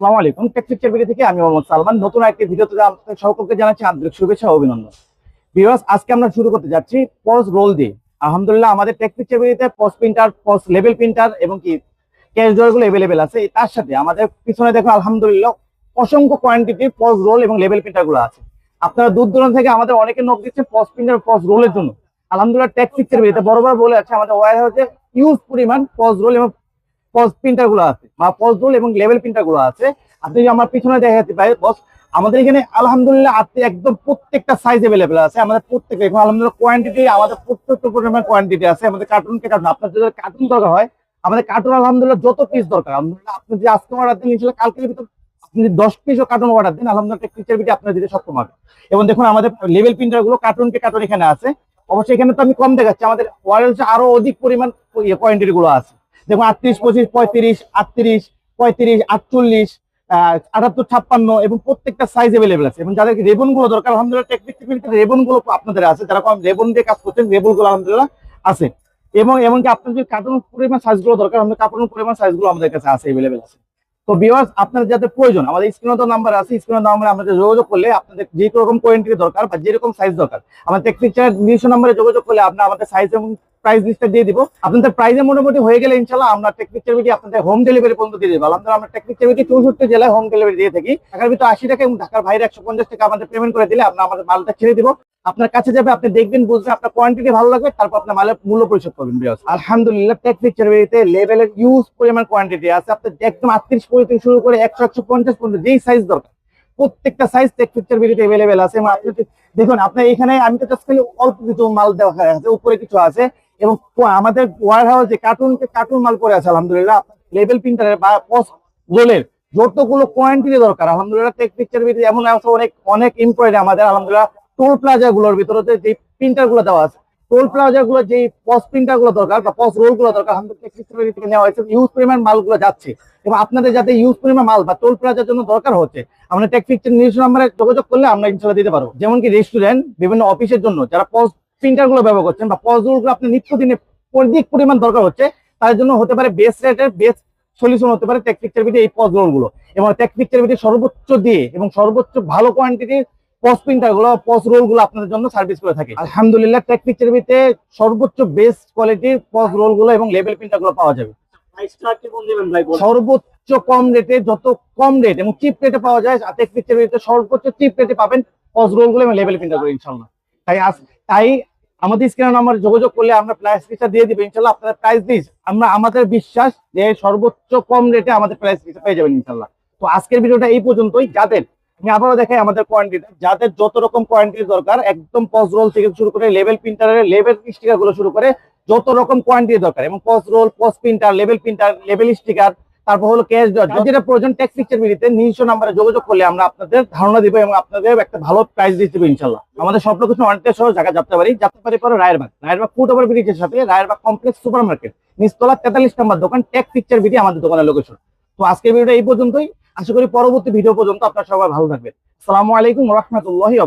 আসসালামু আলাইকুম। Take picture video থেকে আমি মোহাম্মদ সালমান নতুন একটি ভিডিওতে আপনাদের সকলকে জানাচ্ছি আন্তরিক শুভেচ্ছা ও অভিনন্দন। ভিউয়ার্স, আজকে আমরা শুরু করতে যাচ্ছি পজ রোল দিয়ে। আলহামদুলিল্লাহ আমাদের টেক পিকচার ভিডিওতে POS printer, POS label printer এবং কি ক্যাশ ড্রয়ার গুলো अवेलेबल আছে। তার সাথে আমাদের পিছনে দেখুন আলহামদুলিল্লাহ অসংখ্য কোয়ান্টিটির পজ রোল এবং লেবেল প্রিন্টার গুলো আছে। আপনারা দূর দূরান্ত থেকে আমাদের অনেকে নক দিচ্ছেন পজ প্রিন্টার, পজ রোলের জন্য। আলহামদুলিল্লাহ টেক পিকচার ভিডিওতে বরাবর বলে আছে আমাদের ওয়্যার হাউসে ইউজ পরিমাণ পজ রোল এবং পজ প্রিন্টার গুলো আছে বা পজ রোল এবং লেভেল প্রিন্টার গুলো আছে। আপনি যদি আমার পিছনে দেখাতে পারেন বস, আমাদের এখানে আলহামদুলিল্লাহ আপনি একদম প্রত্যেকটা সাইজ अवेलेबल আছে। আমাদের প্রত্যেকটা এখন আলহামদুলিল্লাহ কোয়ান্টিটি আমাদের প্রত্যেকটা পরিমাণ কোয়ান্টিটি আছে। আমাদের কার্টুন কে কার্টুন, আপনার যদি কার্টুন দরকার হয় আমাদের কার্টুন আলহামদুলিল্লাহ যত পিস দরকার আলহামদুলিল্লাহ আপনি যদি আজকে অর্ডার দেন ইনশাআল্লাহ কালকের ভিতর আপনি যদি 10 পিসও কার্টুন অর্ডার দেন আলহামদুলিল্লাহ টেক পিকচার ভিডিও আপনার দিতে সক্ষম হবে। এবং দেখুন আমাদের লেভেল প্রিন্টার গুলো কার্টুন কে কার্টুন এখানে আছে। অবশ্যই এখানে তো আমি কম দেখাচ্ছি, আমাদের ওয়ারেলসে আরো অধিক পরিমাণ কোয়ান্টিটি গুলো আছে। দেখুন 38, 25, 35, 38, 35, 48, 78, 56 এবং প্রত্যেকটা সাইজ अवेलेबल আছে। এবং যাদের রেবন গুলো দরকার আলহামদুলিল্লাহ টেকনিক্যাল রেবন গুলো আপনাদের আছে, যারা কম রেবন দিয়ে কাজ করছেন রেবন গুলো আলহামদুলিল্লাহ আছে। এবং এমনকি আপনার যদি কার্টুন পরিমাণ সাইজ গুলো দরকার আমাদের কার্টুন পরিমাণ সাইজ গুলো আমাদের কাছে আছে, अवेलेबल আছে। তো ভিউয়ার্স, আপনাদের যাতে প্রয়োজন আমাদের স্ক্রিনে তো নাম্বার আছে, স্ক্রিনে নাম্বারে আপনাদের যোগাযোগ করলে আপনাদের যে রকম কোয়ান্টিটি দরকার বা যে রকম সাইজ দরকার আমাদের টেকনিক্যাল নিজস্ব নাম্বারে যোগাযোগ করলে আমরা আমাদের সাইজ এবং প্রাইস লিস্টটা দিয়ে দিব। আপনাদের প্রাইসে মোটামুটি হয়ে গেলে ইনশাআল্লাহ আমরা টেকনিক্যাল ভিডিও আপনাদের হোম ডেলিভারি পর্যন্ত দিয়ে দেবো। আলহামদুলিল্লাহ আমরা টেকনিক্যাল ভিডিও 64 জেলায় হোম ডেলিভারি দিয়ে থাকি। ঢাকার ভিতরে 80 টাকা এবং ঢাকার বাইরে 150 টাকা আমাদের পেমেন্ট করে দিলে আমরা আমাদের মালটা ছেড়ে দিব, আপনার কাছে যাবে, আপনি দেখবেন, বুঝবেন, আপনার কোয়ান্টিটি ভালো লাগবে, তারপর আপনার মালের মূল্য পরিশোধ করবেন। আলহামদুলিল্লাহ টেক পিকচার ভিডিওতে লেভেলের ইউজ পরিমাণ কোয়ান্টিটি আছে। আপনি একদম 38 থেকে শুরু করে 100, 150 পর্যন্ত যেই সাইজ দরকার প্রত্যেকটা সাইজ টেক পিকচার ভিডিওতে अवेलेबल আছে। এবং আপনি দেখুন আপনার এখানে আমি তো জাস্ট খালি অল্প কিছু মাল দেওয়া আছে, উপরে কিছু আছে। এবং আমাদের ওয়্যার হাউসে কার্টুন মাল পড়ে আছে আলহামদুলিল্লাহ। লেভেল প্রিন্টারের বা পোস্ট রোলের যতগুলো কোয়ান্টিটি দরকার আলহামদুলিল্লাহ টেক পিকচার ভিডিও এমন আছে। অনেক অনেক এমপ্লয়ি আমাদের আলহামদুলিল্লাহ টোল প্লাজা গুলোর ভিতরে যে প্রিন্টার গুলো দেওয়া আছে, টোল প্লাজা গুলো যে পস প্রিন্টার গুলো দরকার বা পস রোল গুলো দরকার আমাদের টেক পিকচার ভিডিও থেকে নেওয়া হয়েছে। ইউজ পরিমাণ মালগুলো যাচ্ছে এবং আপনাদের যাতে ইউজ পরিমাণ মাল বা টোল প্লাজার জন্য দরকার হচ্ছে আমরা টেক পিকচার নিজস্ব নাম্বারে যোগাযোগ করলে আমরা ইনশাআল্লাহ দিতে পারবো। যেমন কি রেস্টুরেন্ট, বিভিন্ন অফিসের জন্য যারা পস প্রিন্টার গুলো ব্যবহার করছেন বা পজ রোল গুলো আপনি নিত্যদিনে অধিক পরিমাণ দরকার হচ্ছে তার জন্য হতে পারে বেস্ট রেটের বেস্ট সলিউশন হতে পারে টেক পিকচার ভিডিও এই পজ রোল গুলো। এবং টেক পিকচার ভিডিও সর্বোচ্চ দিয়ে এবং সর্বোচ্চ ভালো কোয়ান্টিটির পজ প্রিন্টার গুলো, পজ রোল গুলো আপনাদের জন্য সার্ভিস করে থাকে। আলহামদুলিল্লাহ টেক পিকচার ভিডিওতে সর্বোচ্চ বেস্ট কোয়ালিটির পজ রোল গুলো এবং লেবেল প্রিন্টার গুলো পাওয়া যাবে সর্বোচ্চ কম রেটে। যত কম রেট এবং চিপ রেটে পাওয়া যায় টেক পিকচার ভিডিওতে সর্বোচ্চ চিপ রেটে পাবেন পজ রোল গুলো এবং লেবেল প্রিন্টার গুলো ইনশাআল্লাহ। তাই আমাদের স্ক্রিনে নাম্বার যোগাযোগ করলে আমরা প্রাইস লিস্টটা দিয়ে দিব ইনশাআল্লাহ। আপনাদের প্রাইস লিস্ট আমাদের বিশ্বাস যে সর্বোচ্চ কম রেটে আমাদের প্রাইস লিস্ট পেয়ে যাবেন ইনশাআল্লাহ। তো আজকের ভিডিওটা এই পর্যন্তই। যাদের আমি আবারও দেখাই আমাদের কোয়ান্টিটি, যাদের যত রকম কোয়ান্টিটি দরকার একদম পজ রোল থেকে শুরু করে লেভেল প্রিন্টারের লেভেল স্টিকার গুলো শুরু করে যত রকম কোয়ান্টিটি দরকার এবং পজ রোল, পজ প্রিন্টার, লেভেল স্টিকার, তারপর হলো ক্যাশ ড্রয়ার, যেটা প্রয়োজন টেক পিকচার ভিডিওতে নিজস্ব নাম্বারে যোগাযোগ করলে আমরা আপনাদের ধারণা দিব এবং আপনাদের একটা ভালো প্রাইস দিয়ে দেবো ইনশাআল্লাহ। আমাদের সব লোকেশন অনেকটা সহ জায়গা যাত্রাবাড়ি পরে রায়েরবাগ ফুট ওভার ব্রিজের সাথে রায়েরবাগ কমপ্লেক্স সুপার মার্কেট নিচতলা 43 নম্বর দোকান টেক পিকচার ভিডিও আমাদের দোকানের লোকেশন। তো আজকের ভিডিওটা এই পর্যন্তই। আশা করি পরবর্তী ভিডিও পর্যন্ত আপনারা সবাই ভালো থাকবেন। আসসালামু আলাইকুম ওয়া রাহমাতুল্লাহি ওয়া বারাকাতুহু।